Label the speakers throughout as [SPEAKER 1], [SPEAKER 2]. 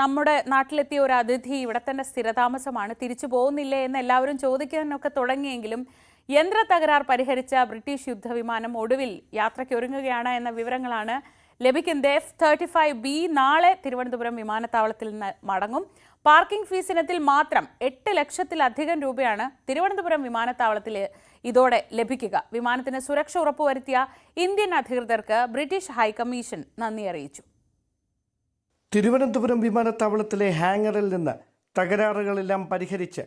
[SPEAKER 1] നമ്മുടെ നാട്ടിലെത്തിയ ഒരു അതിഥി ഇവിടെ തന്നെ സ്ഥിരതാമസമാണ്, തിരിച്ചു പോകുന്നില്ലേ എന്ന് എല്ലാവരും ചോദിക്കാനൊക്കെ തുടങ്ങിയെങ്കിലും യന്ത്ര തകരാർ പരിഹരിച്ച ബ്രിട്ടീഷ് യുദ്ധവിമാനം ഒടുവിൽ യാത്രയ്ക്ക് ഒരുങ്ങുകയാണ് എന്ന വിവരങ്ങളാണ് ലഭിക്കുന്നത്. F-35B നാളെ തിരുവനന്തപുരം വിമാനത്താവളത്തിൽ നിന്ന് മടങ്ങും. പാർക്കിംഗ് ഫീസ് ഇനത്തിൽ മാത്രം 8 ലക്ഷത്തിലധികം രൂപയാണ് തിരുവനന്തപുരം വിമാനത്താവളത്തിൽ ഇതോടെ ലഭിക്കുക. വിമാനത്തിന് സുരക്ഷ ഉറപ്പുവരുത്തിയ ഇന്ത്യൻ അധികൃതർക്ക് ബ്രിട്ടീഷ് ഹൈക്കമ്മീഷൻ നന്ദി അറിയിച്ചു.
[SPEAKER 2] തിരുവനന്തപുരം വിമാനത്താവളത്തിലെ ഹാങ്ങറിൽ നിന്ന് തകരാറുകളെല്ലാം പരിഹരിച്ച്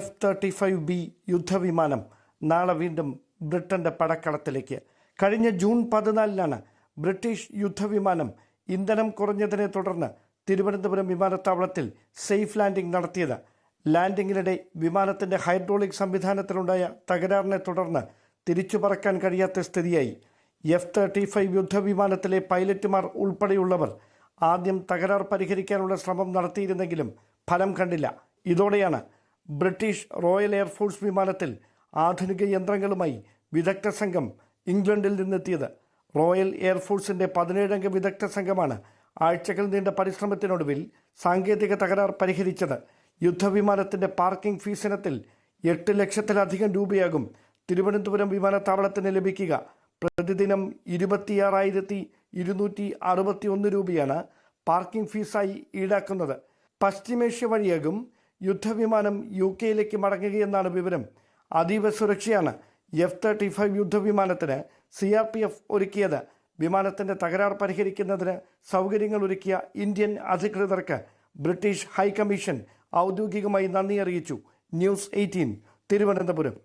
[SPEAKER 2] F-35B യുദ്ധവിമാനം നാളെ വീണ്ടും ബ്രിട്ടന്റെ പടക്കളത്തിലേക്ക്. കഴിഞ്ഞ ജൂൺ 14 ബ്രിട്ടീഷ് യുദ്ധവിമാനം ഇന്ധനം കുറഞ്ഞതിനെ തുടർന്ന് തിരുവനന്തപുരം വിമാനത്താവളത്തിൽ സേഫ് ലാൻഡിംഗ് നടത്തിയത്. ലാൻഡിങ്ങിനിടെ വിമാനത്തിന്റെ ഹൈഡ്രോളിക് സംവിധാനത്തിലുണ്ടായ തകരാറിനെ തുടർന്ന് തിരിച്ചു പറക്കാൻ കഴിയാത്ത സ്ഥിതിയായി. F-35 യുദ്ധവിമാനത്തിലെ പൈലറ്റുമാർ ഉൾപ്പെടെയുള്ളവർ ആദ്യം തകരാർ പരിഹരിക്കാനുള്ള ശ്രമം നടത്തിയിരുന്നെങ്കിലും ഫലം കണ്ടില്ല. ഇതോടെയാണ് ബ്രിട്ടീഷ് റോയൽ എയർഫോഴ്സ് വിമാനത്തിൽ ആധുനിക യന്ത്രങ്ങളുമായി വിദഗ്ധ സംഘം ഇംഗ്ലണ്ടിൽ നിന്നെത്തിയത്. റോയൽ എയർഫോഴ്സിന്റെ 17-അംഗ വിദഗ്ധ സംഘമാണ് ആഴ്ചകൾ നീണ്ട പരിശ്രമത്തിനൊടുവിൽ സാങ്കേതിക തകരാർ പരിഹരിച്ചത്. യുദ്ധവിമാനത്തിന്റെ പാർക്കിംഗ് ഫീസ് ഇനത്തിൽ 8 ലക്ഷത്തിലധികം രൂപയാകും തിരുവനന്തപുരം വിമാനത്താവളത്തിന് ലഭിക്കുക. പ്രതിദിനം 26,261 രൂപയാണ് പാർക്കിംഗ് ഫീസായി ഈടാക്കുന്നത്. പശ്ചിമേഷ്യ വഴിയാകും യുദ്ധവിമാനം UK-യിലേക്ക് മടങ്ങുകയെന്നാണ് വിവരം. അതീവ സുരക്ഷയാണ് F-35 യുദ്ധവിമാനത്തിന് CRPF ഒരുക്കിയത്. വിമാനത്തിന്റെ തകരാർ പരിഹരിക്കുന്നതിന് സൗകര്യങ്ങൾ ഒരുക്കിയ ഇന്ത്യൻ അധികൃതർക്ക് ബ്രിട്ടീഷ് ഹൈക്കമ്മീഷൻ ഔദ്യോഗികമായി നന്ദി അറിയിച്ചു. ന്യൂസ് 18 തിരുവനന്തപുരം.